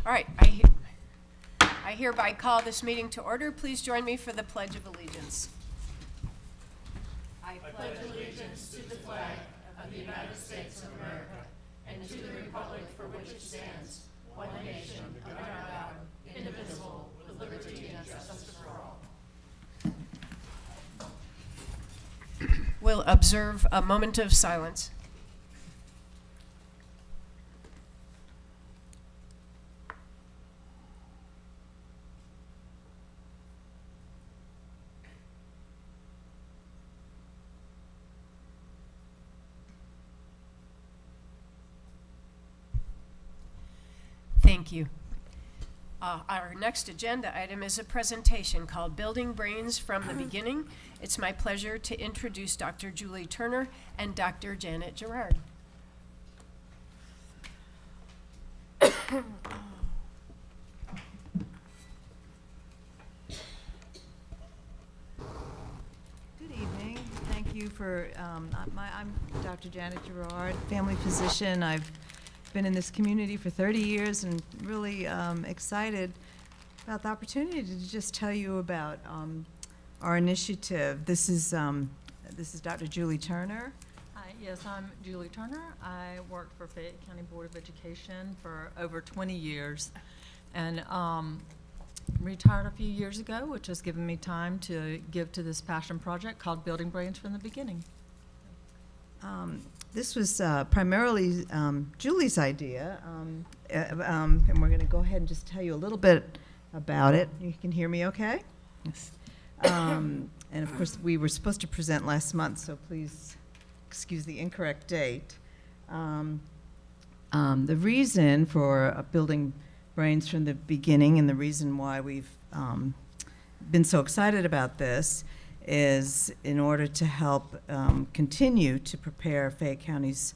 All right, I hereby call this meeting to order. Please join me for the Pledge of Allegiance. I pledge allegiance to the flag of the United States of America and to the republic for which it stands, one nation, under God, indivisible, with liberty and justice for all. We'll observe a moment of silence. Thank you. Our next agenda item is a presentation called Building Brains from the Beginning. It's my pleasure to introduce Dr. Julie Turner and Dr. Janet Gerard. Good evening. Thank you for, I'm Dr. Janet Gerard, family physician. I've been in this community for 30 years and really excited about the opportunity to just tell you about our initiative. This is Dr. Julie Turner. Hi, yes, I'm Julie Turner. I worked for Fayette County Board of Education for over 20 years and retired a few years ago, which has given me time to give to this passion project called Building Brains from the Beginning. This was primarily Julie's idea, and we're going to go ahead and just tell you a little bit about it. You can hear me okay? Yes. And of course, we were supposed to present last month, so please excuse the incorrect date. The reason for Building Brains from the Beginning and the reason why we've been so excited about this is in order to help continue to prepare Fayette County's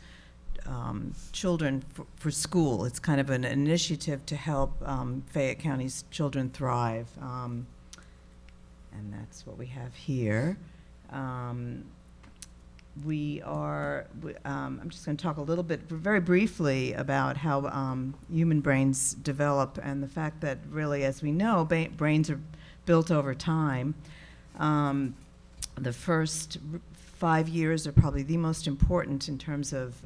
children for school. It's kind of an initiative to help Fayette County's children thrive. And that's what we have here. I'm just going to talk a little bit, very briefly, about how human brains develop and the fact that really, as we know, brains are built over time. The first 5 years are probably the most important in terms of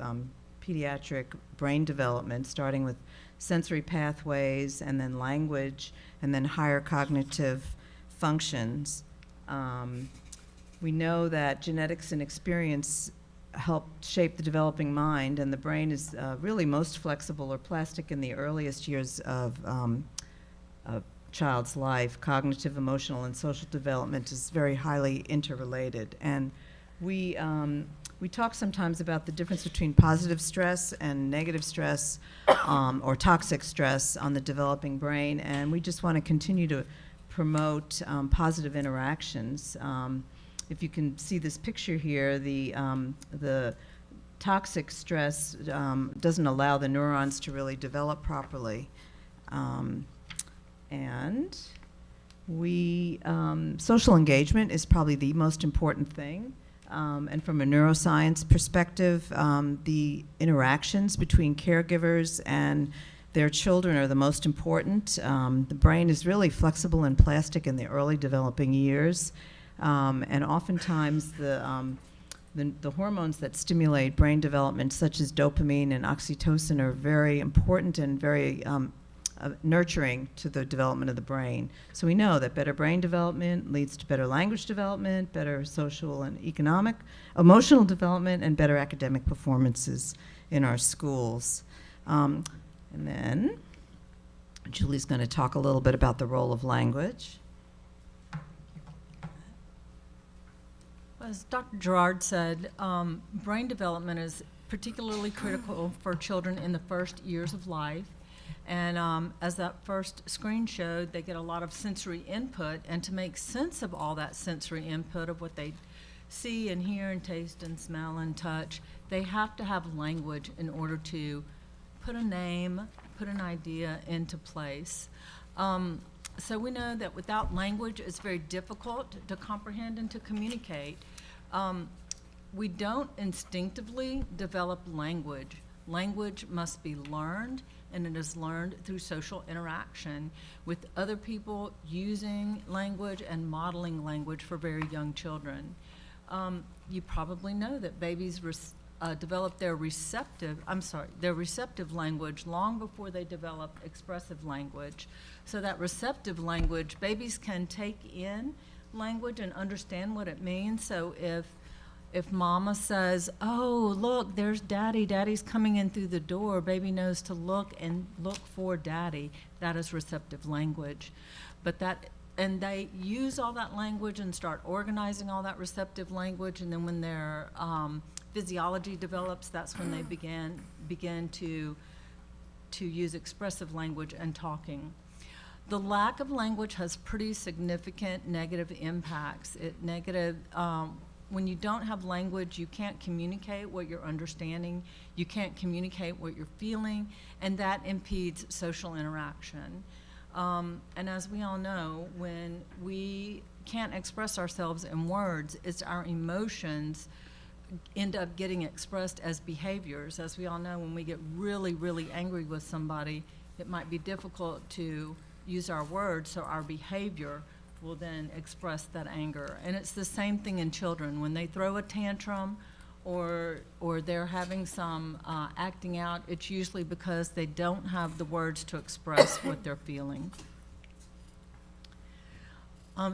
pediatric brain development, starting with sensory pathways and then language and then higher cognitive functions. We know that genetics and experience help shape the developing mind, and the brain is really most flexible or plastic in the earliest years of child's life. Cognitive, emotional, and social development is very highly interrelated. And we talk sometimes about the difference between positive stress and negative stress or toxic stress on the developing brain, and we just want to continue to promote positive interactions. If you can see this picture here, the toxic stress doesn't allow the neurons to really develop properly. And social engagement is probably the most important thing. And from a neuroscience perspective, the interactions between caregivers and their children are the most important. The brain is really flexible and plastic in the early developing years. And oftentimes the hormones that stimulate brain development, such as dopamine and oxytocin, are very important and very nurturing to the development of the brain. So we know that better brain development leads to better language development, better social and economic, emotional development, and better academic performances in our schools. And then Julie's going to talk a little bit about the role of language. As Dr. Gerard said, brain development is particularly critical for children in the first years of life. And as that first screen showed, they get a lot of sensory input, and to make sense of all that sensory input of what they see and hear and taste and smell and touch, they have to have language in order to put a name, put an idea into place. So we know that without language, it's very difficult to comprehend and to communicate. We don't instinctively develop language. Language must be learned, and it is learned through social interaction with other people, using language and modeling language for very young children. You probably know that babies develop their receptive language long before they develop expressive language. So that receptive language, babies can take in language and understand what it means. So if mama says, "Oh, look, there's daddy, daddy's coming in through the door," baby knows to look for daddy. That is receptive language. And they use all that language and start organizing all that receptive language, and then when their physiology develops, that's when they begin to use expressive language and talking. The lack of language has pretty significant negative impacts. When you don't have language, you can't communicate what you're understanding, you can't communicate what you're feeling, and that impedes social interaction. And as we all know, when we can't express ourselves in words, it's our emotions end up getting expressed as behaviors. As we all know, when we get really, really angry with somebody, it might be difficult to use our words, so our behavior will then express that anger. And it's the same thing in children. When they throw a tantrum or they're having some acting out, it's usually because they don't have the words to express what they're feeling.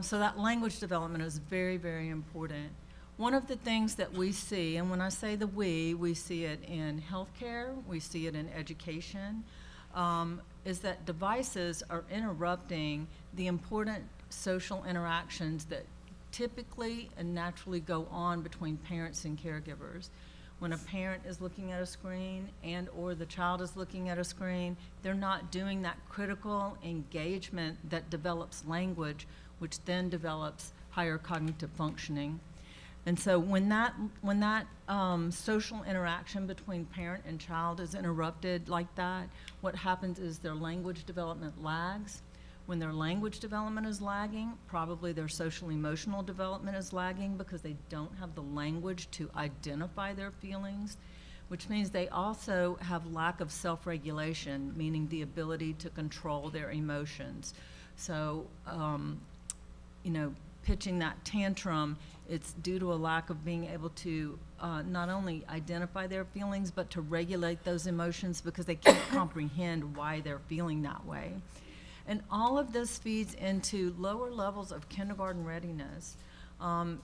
So that language development is very, very important. One of the things that we see, and when I say we see it in healthcare, we see it in education, is that devices are interrupting the important social interactions that typically and naturally go on between parents and caregivers. When a parent is looking at a screen and or the child is looking at a screen, they're not doing that critical engagement that develops language, which then develops higher cognitive functioning. And so when that social interaction between parent and child is interrupted like that, what happens is their language development lags. When their language development is lagging, probably their social emotional development is lagging because they don't have the language to identify their feelings, which means they also have lack of self-regulation, meaning the ability to control their emotions. So, pitching that tantrum, it's due to a lack of being able to not only identify their feelings, but to regulate those emotions because they can't comprehend why they're feeling that way. And all of this feeds into lower levels of kindergarten readiness.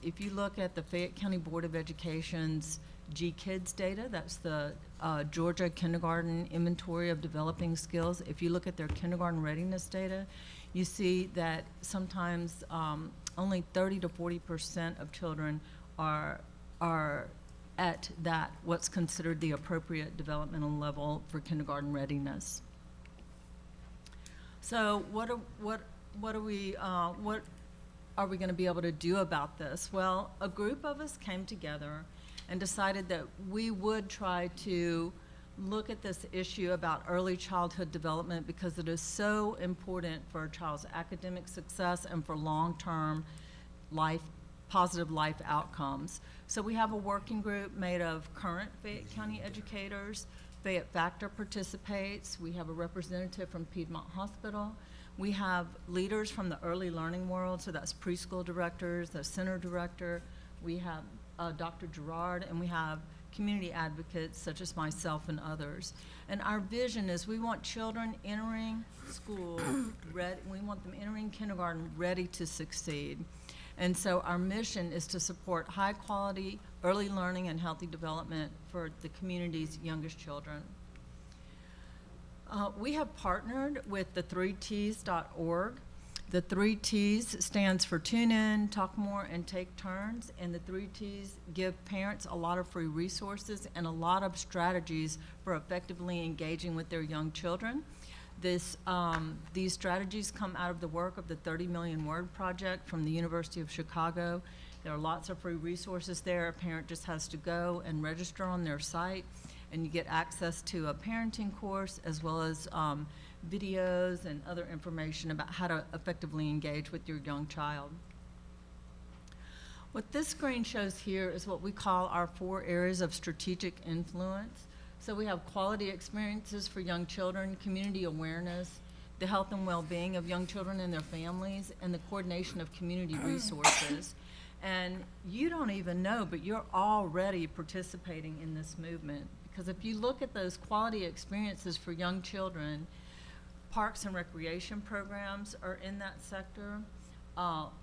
If you look at the Fayette County Board of Education's GKIDS data, that's the Georgia Kindergarten Inventory of Developing Skills. If you look at their kindergarten readiness data, you see that sometimes only 30 to 40% of children are at that, what's considered the appropriate developmental level for kindergarten readiness. So what are we going to be able to do about this? Well, a group of us came together and decided that we would try to look at this issue about early childhood development because it is so important for a child's academic success and for long-term positive life outcomes. So we have a working group made of current Fayette County educators. Fayette Factor participates. We have a representative from Piedmont Hospital. We have leaders from the early learning world, so that's preschool directors, the center director. We have Dr. Gerard, and we have community advocates such as myself and others. And our vision is we want children entering school ready, we want them entering kindergarten ready to succeed. And so our mission is to support high quality early learning and healthy development for the community's youngest children. We have partnered with the 3Ts.org. The 3Ts stands for Tune In, Talk More, and Take Turns, and the 3Ts give parents a lot of free resources and a lot of strategies for effectively engaging with their young children. These strategies come out of the work of the 30 Million Word Project from the University of Chicago. There are lots of free resources there. A parent just has to go and register on their site, and you get access to a parenting course as well as videos and other information about how to effectively engage with your young child. What this screen shows here is what we call our 4 areas of strategic influence. So we have quality experiences for young children, community awareness, the health and well-being of young children and their families, and the coordination of community resources. And you don't even know, but you're already participating in this movement. Because if you look at those quality experiences for young children, parks and recreation programs are in that sector.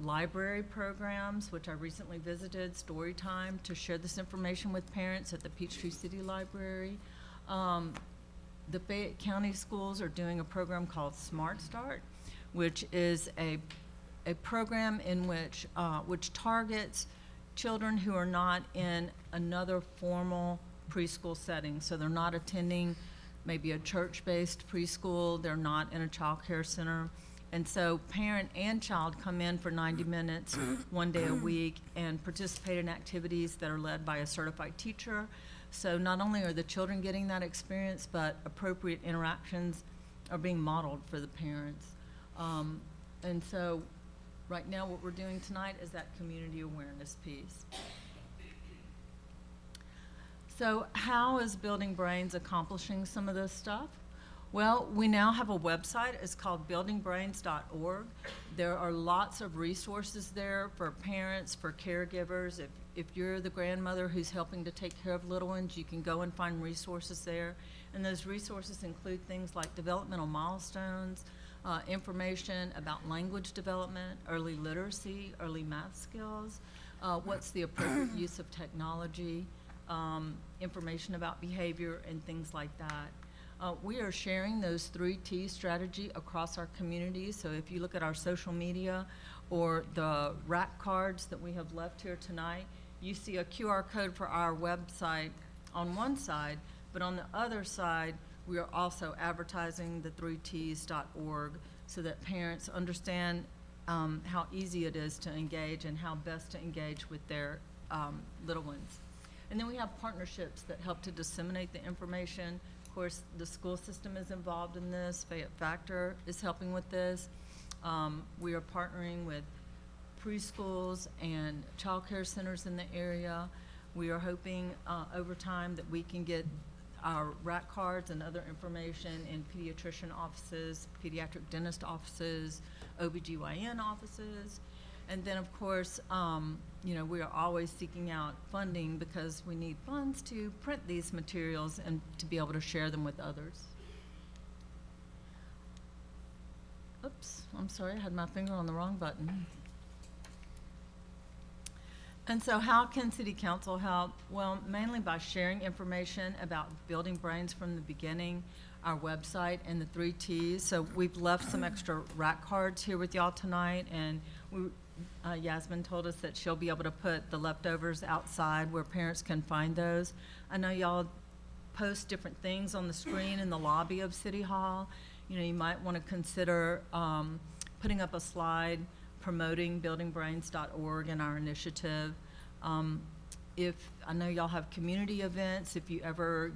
Library programs, which I recently visited, story time, to share this information with parents at the Peachtree City Library. The Fayette County schools are doing a program called Smart Start, which is a program in which targets children who are not in another formal preschool setting. So they're not attending maybe a church-based preschool, they're not in a child care center. And so parent and child come in for 90 minutes, 1 day a week, and participate in activities that are led by a certified teacher. So not only are the children getting that experience, but appropriate interactions are being modeled for the parents. And so right now what we're doing tonight is that community awareness piece. So how is Building Brains accomplishing some of this stuff? Well, we now have a website. It's called buildingbrains.org. There are lots of resources there for parents, for caregivers. If you're the grandmother who's helping to take care of little ones, you can go and find resources there. And those resources include things like developmental milestones, information about language development, early literacy, early math skills, what's the appropriate use of technology, information about behavior, and things like that. We are sharing those 3 T strategy across our community. So if you look at our social media or the rack cards that we have left here tonight, you see a QR code for our website on one side, but on the other side, we are also advertising the 3ts.org so that parents understand how easy it is to engage and how best to engage with their little ones. And then we have partnerships that help to disseminate the information. Of course, the school system is involved in this. Fayette Factor is helping with this. We are partnering with preschools and child care centers in the area. We are hoping over time that we can get our rack cards and other information in pediatrician offices, pediatric dentist offices, OBGYN offices. And then, of course, we are always seeking out funding because we need funds to print these materials and to be able to share them with others. Oops, I'm sorry, I had my finger on the wrong button. And so how can City Council help? Well, mainly by sharing information about Building Brains from the beginning, our website, and the 3 Ts. So we've left some extra rack cards here with y'all tonight, and Yasmin told us that she'll be able to put the leftovers outside where parents can find those. I know y'all post different things on the screen in the lobby of City Hall. You might want to consider putting up a slide promoting buildingbrains.org and our initiative. If I know y'all have community events, if you ever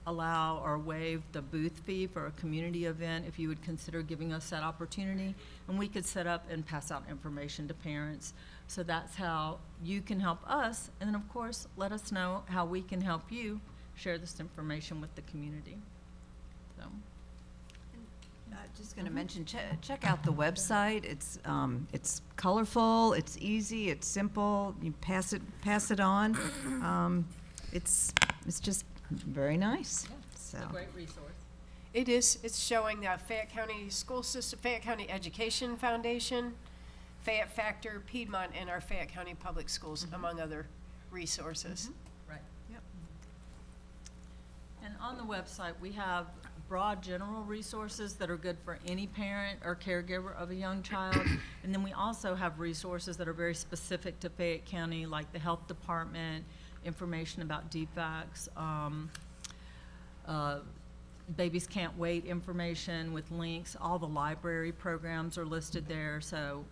allow or waive the booth fee for a community event, if you would consider giving us that opportunity, and we could set up and pass out information to parents. So that's how you can help us, and then of course let us know how we can help you share this information with the community. So Just going to mention, check out the website. It's colorful, it's easy, it's simple. You pass it on. It's just very nice. yeah, So it's a great resource. It is. It's showing the Fayette County School System, Fayette County Education Foundation, Fayette Factor, Piedmont, and our Fayette County Public Schools, among other resources. Right. Yep. And on the website, we have broad general resources that are good for any parent or caregiver of a young child. And then we also have resources that are very specific to Fayette County, like the health department, information about DFACs, Babies Can't Wait information with links. All the library programs are listed there, so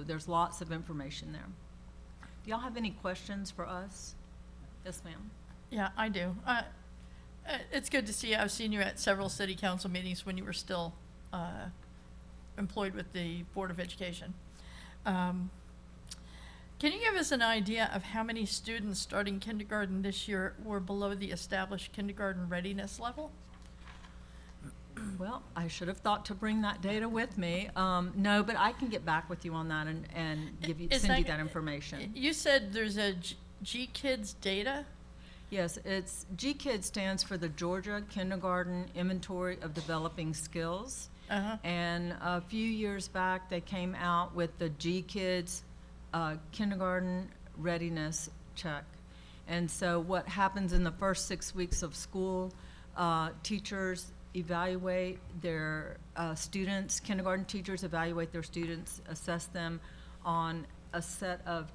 there's lots of information there. Do y'all have any questions for us? Yes, ma'am. Yeah, I do. It's good to see you. I've seen you at several city council meetings when you were still employed with the Board of Education. Can you give us an idea of how many students starting kindergarten this year were below the established kindergarten readiness level? Well, I should have thought to bring that data with me. No, but I can get back with you on that and send you that information. You said there's a G-Kids data? Yes, it's GKID stands for the Georgia Kindergarten Inventory of Developing Skills. Uh-huh. And a few years back, they came out with the GKIDS Kindergarten Readiness Check. And so what happens in the first 6 weeks of school, teachers evaluate their students, kindergarten teachers evaluate their students, assess them on a set of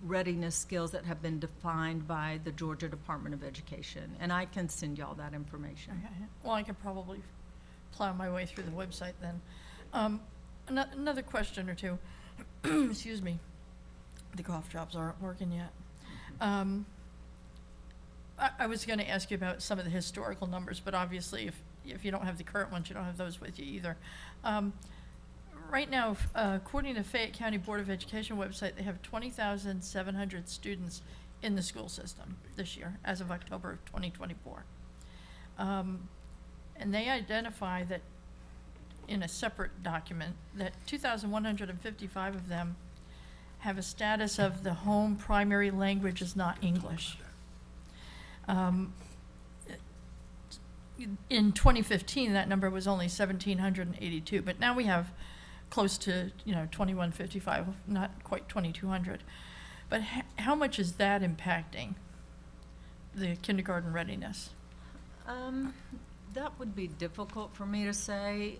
readiness skills that have been defined by the Georgia Department of Education. And I can send y'all that information. Okay. Well, I could probably plow my way through the website then. Another question or two. Excuse me. The cough drops aren't working yet. I was going to ask you about some of the historical numbers, but obviously if you don't have the current ones, you don't have those with you either. Right now, according to Fayette County Board of Education website, they have 20,700 students in the school system this year, as of October of 2024. And they identify that in a separate document that 2,155 of them have a status of the home primary language is not English. In 2015, that number was only 1,782, but now we have close to 2,155, not quite 2,200. But how much is that impacting the kindergarten readiness? That would be difficult for me to say.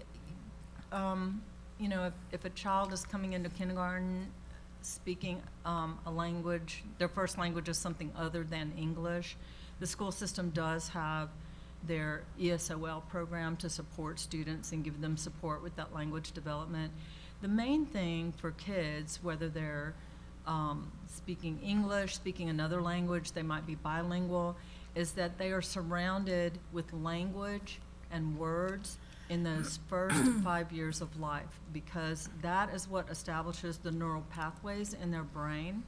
If a child is coming into kindergarten speaking a language, their first language is something other than English, the school system does have their ESOL program to support students and give them support with that language development. The main thing for kids, whether they're speaking English, speaking another language, they might be bilingual, is that they are surrounded with language and words in those first 5 years of life, because that is what establishes the neural pathways in their brain.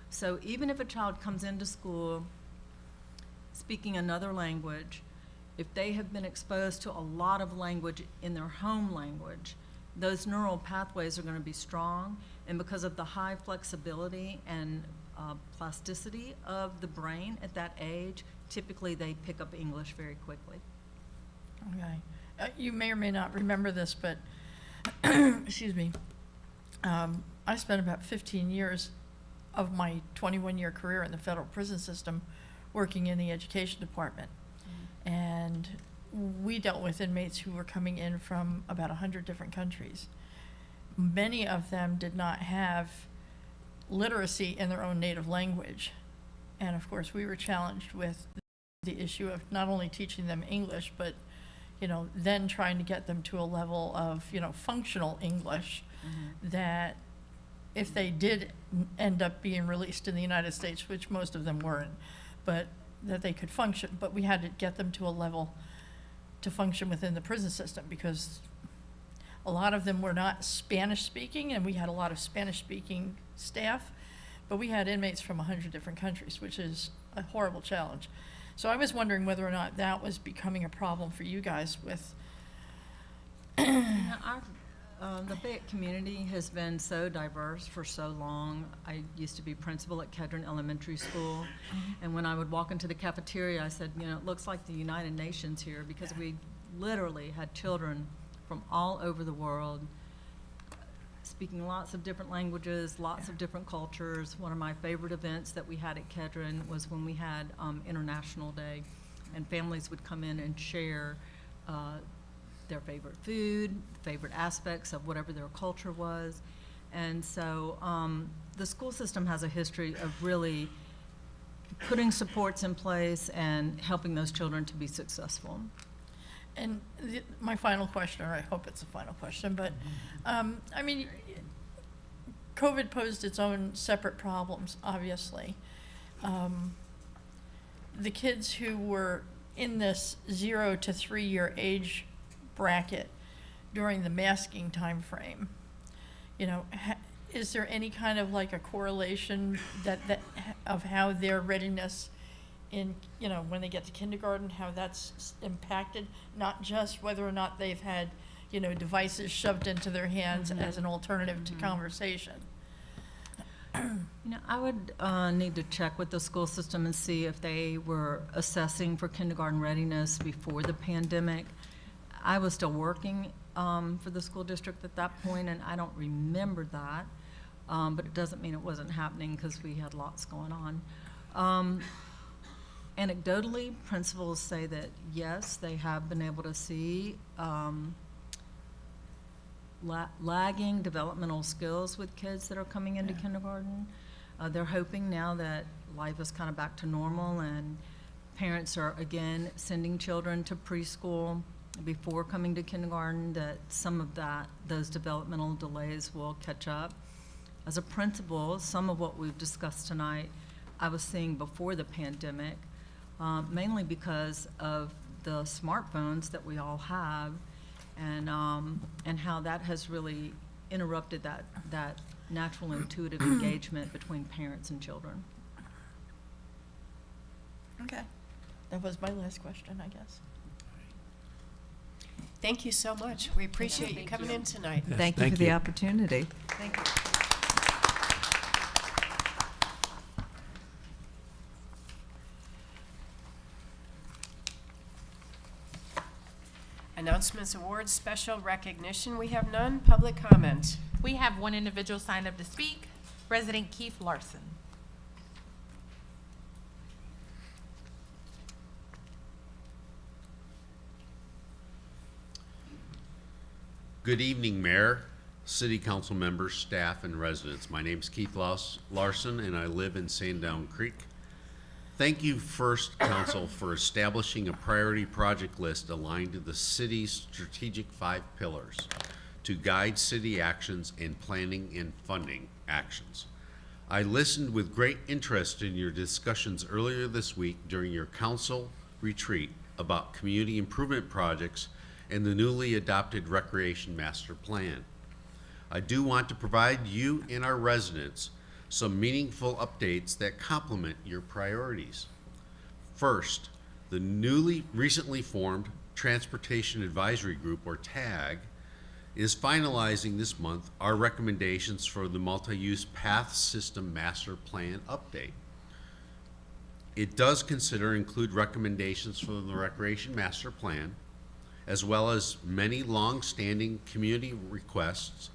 So even if a child comes into school speaking another language, if they have been exposed to a lot of language in their home language, those neural pathways are going to be strong, and because of the high flexibility and plasticity of the brain at that age, typically they pick up English very quickly. Okay. You may or may not remember this, but excuse me. I spent about 15 years of my 21-year career in the federal prison system working in the education department. And we dealt with inmates who were coming in from about 100 different countries. Many of them did not have literacy in their own native language. And of course, we were challenged with the issue of not only teaching them English, but then trying to get them to a level of, functional English that if they did end up being released in the United States, which most of them weren't, but that they could function. But we had to get them to a level to function within the prison system, because a lot of them were not Spanish speaking, and we had a lot of Spanish speaking staff, but we had inmates from 100 different countries, which is a horrible challenge. So I was wondering whether or not that was becoming a problem for you guys with. The Fayette community has been so diverse for so long. I used to be principal at Kedron Elementary School, and when I would walk into the cafeteria, I said, it looks like the United Nations here, because we literally had children from all over the world speaking lots of different languages, lots of different cultures. One of my favorite events that we had at Kedron was when we had International Day, and families would come in and share their favorite food, favorite aspects of whatever their culture was. And so the school system has a history of really putting supports in place and helping those children to be successful. And my final question, or I hope it's a final question, but COVID posed its own separate problems, obviously. The kids who were in this 0 to 3 year age bracket during the masking time frame, is there any kind of like a correlation that of how their readiness in, you know, when they get to kindergarten, how that's impacted, not just whether or not they've had, you know, devices shoved into their hands as an alternative to conversation? You know, I would need to check with the school system and see if they were assessing for kindergarten readiness before the pandemic. I was still working for the school district at that point, and I don't remember that, but it doesn't mean it wasn't happening because we had lots going on. Anecdotally, principals say that, yes, they have been able to see lagging developmental skills with kids that are coming into kindergarten. They're hoping now that life is kind of back to normal and parents are again sending children to preschool before coming to kindergarten, that some of those developmental delays will catch up. As a principal, some of what we've discussed tonight, I was seeing before the pandemic, mainly because of the smartphones that we all have, and how that has really interrupted that natural intuitive engagement between parents and children. Okay. That was my last question, I guess. Thank you so much. We appreciate you coming in tonight. Yes, Thank you for the opportunity. Thank you. Announcements, awards, special recognition. We have none. Public comment. We have one individual signed up to speak, resident Keith Larson. Good evening, Mayor, City Council members, staff, and residents. My name is Keith Larson, and I live in Sandown Creek. Thank you, First Council, for establishing a priority project list aligned to the city's strategic 5 pillars to guide city actions and planning and funding actions. I listened with great interest in your discussions earlier this week during your council retreat about community improvement projects and the newly adopted Recreation Master Plan. I do want to provide you and our residents some meaningful updates that complement your priorities. First, the recently formed Transportation Advisory Group, or TAG, is finalizing this month our recommendations for the multi-use path system master plan update. It does include recommendations from the Recreation Master Plan, as well as many long-standing community requests,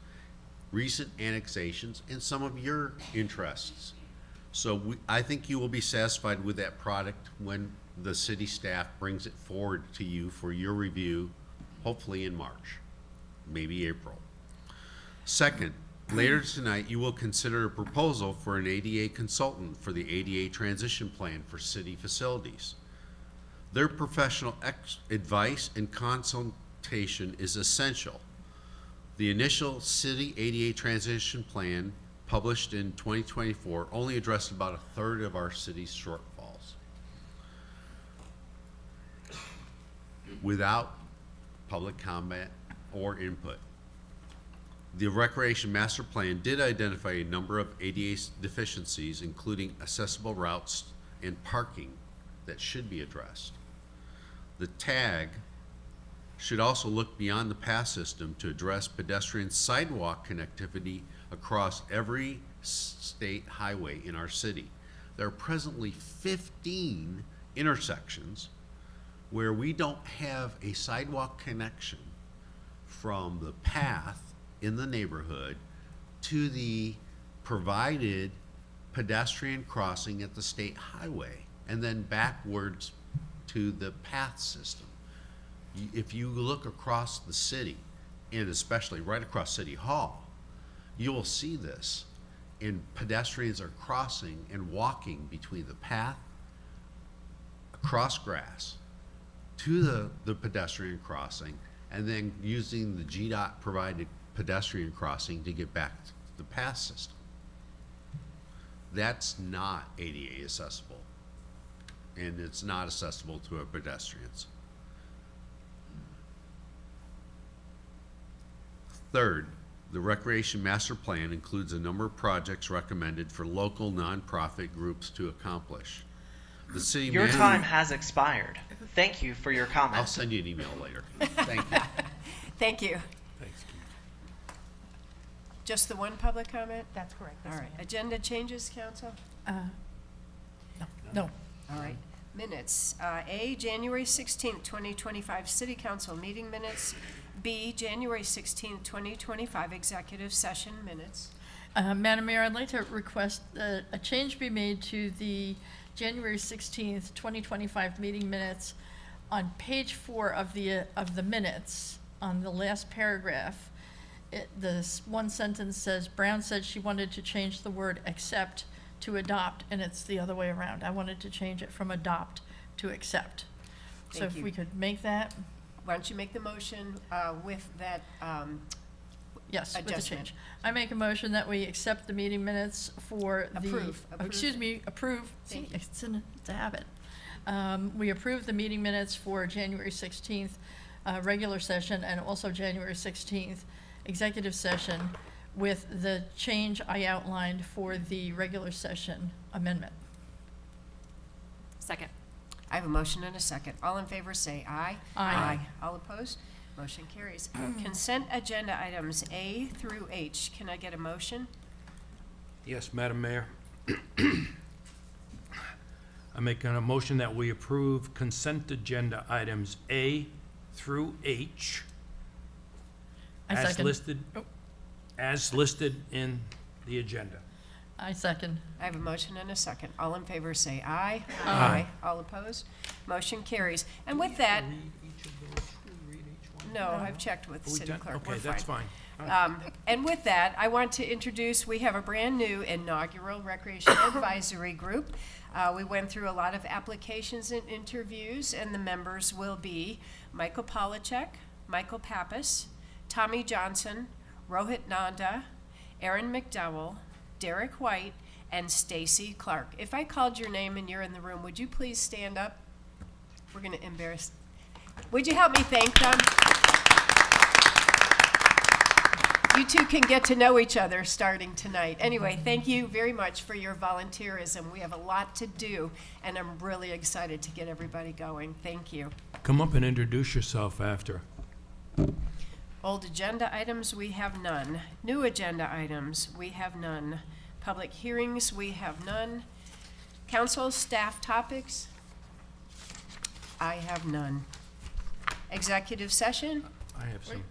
recent annexations, and some of your interests. So I think you will be satisfied with that product when the city staff brings it forward to you for your review, hopefully in March, maybe April. Second, later tonight you will consider a proposal for an ADA consultant for the ADA transition plan for city facilities. Their professional advice and consultation is essential. The initial city ADA transition plan, published in 2024, only addressed about a third of our city's shortfalls. Without public comment or input. The Recreation Master Plan did identify a number of ADA deficiencies, including accessible routes and parking, that should be addressed. The TAG should also look beyond the path system to address pedestrian sidewalk connectivity across every state highway in our city. There are presently 15 intersections where we don't have a sidewalk connection from the path in the neighborhood to the provided pedestrian crossing at the state highway, and then backwards to the path system. If you look across the city, and especially right across City Hall, you will see this. And pedestrians are crossing and walking between the path, across grass, to the pedestrian crossing, and then using the GDOT provided pedestrian crossing to get back to the path system. That's not ADA accessible, and it's not accessible to our pedestrians. Third, The Recreation Master Plan includes a number of projects recommended for local nonprofit groups to accomplish. The city Your manager. time has expired. Thank you for your I'll comment. send you an email later. Thank you. Thank you. Thanks, Keith. Just the one public comment? That's correct. All Yes, right. ma'am. Agenda changes, council? No. All right. Minutes. A, January 16th, 2025 City Council meeting minutes. B, January 16th, 2025 executive session minutes. Madam Mayor, I'd like to request a change be made to the January 16th, 2025 meeting minutes on page 4 of the minutes, on the last paragraph. This one sentence says, Brown said she wanted to change the word accept to adopt, and it's the other way around. I wanted to change it from adopt to accept. So Thank if you. we could make that, Why don't you make the motion with that, yes, with the Adjustment. change. I make a motion that we accept the meeting minutes for the. Approve. Excuse me, approve. Thank See, you. it's a habit. We approve the meeting minutes for January 16th, regular session, and also January 16th, executive session, with the change I outlined for the regular session amendment. Second. I have a motion and a second. All in favor say aye. Aye. All opposed? Motion carries. Consent agenda items A through H. Can I get a motion? Yes, Madam Mayor. I make a motion that we approve consent agenda items A through H I as second. listed, Oh. as listed in the agenda. I second. I have a motion and a second. All in favor say aye. Aye. All opposed? Motion carries. And with that, Read each of those, read each one? no, I've checked with the Are we city done? clerk. We're Okay, that's fine. And with that, I want to introduce, we have a brand-new inaugural Recreation Advisory Group. We went through a lot of applications and interviews, and the members will be Michael Polachek, Michael Pappas, Tommy Johnson, Rohit Nanda, Aaron McDowell, Derek White, and Stacy Clark. If I called your name and you're in the room, would you please stand up? We're going to embarrass. Would you help me thank them? You two can get to know each other starting tonight. Anyway, thank you very much for your volunteerism. We have a lot to do, and I'm really excited to get everybody going. Thank you. Come up and introduce yourself after. Old agenda items, we have none. New agenda items, we have none. Public hearings, we have none. Council staff topics, I have none. Executive session, I have some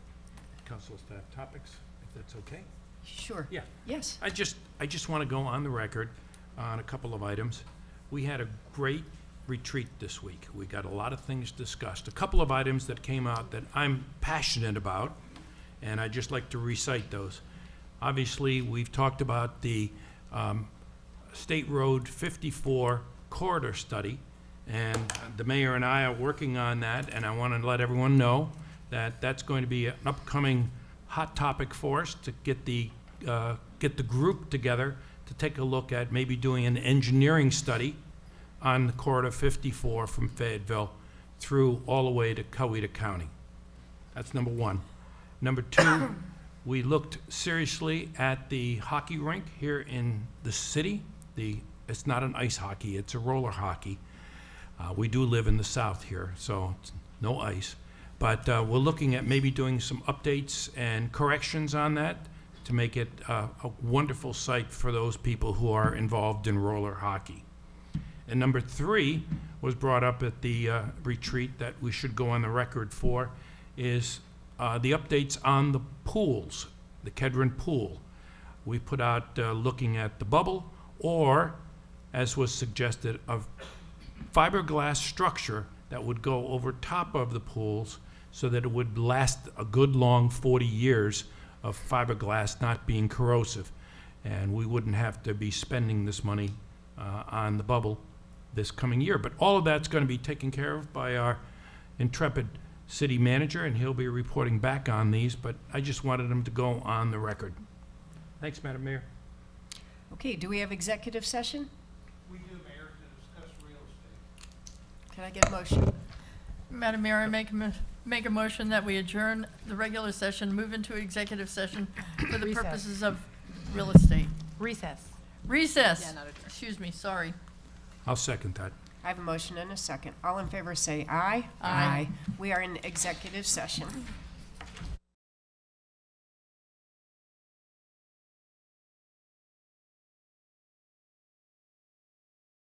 council staff topics, if that's okay. sure. Yeah. Yes. I just want to go on the record on a couple of items. We had a great retreat this week. We got a lot of things discussed. A couple of items that came out that I'm passionate about, and I'd just like to recite those. Obviously, we've talked about the State Road 54 corridor study, and the mayor and I are working on that, and I want to let everyone know that that's going to be an upcoming hot topic for us to get the group together to take a look at maybe doing an engineering study on the corridor 54 from Fayetteville through all the way to Coweta County. That's number one. Number two, we looked seriously at the hockey rink here in the city. It's not an ice hockey, it's a roller hockey. We do live in the south here, so it's no ice. But we're looking at maybe doing some updates and corrections on that to make it a wonderful site for those people who are involved in roller hockey. And number three was brought up at the retreat that we should go on the record for is the updates on the pools, the Kedron pool. We put out looking at the bubble or, as was suggested, a fiberglass structure that would go over top of the pools so that it would last a good long 40 years of fiberglass not being corrosive. And we wouldn't have to be spending this money on the bubble this coming year. But all of that's going to be taken care of by our intrepid city manager, and he'll be reporting back on these, but I just wanted him to go on the record. Thanks, Madam Mayor. Okay, do we have executive session? We do, Mayor, to discuss real estate. Can I get a motion? Madam Mayor, I make make a motion that we adjourn the regular session, move into executive session for the Recess. purposes of real estate. Recess. Recess. Excuse me, sorry. I'll second that. I have a motion and a second. All in favor say aye. Aye. We are in executive session.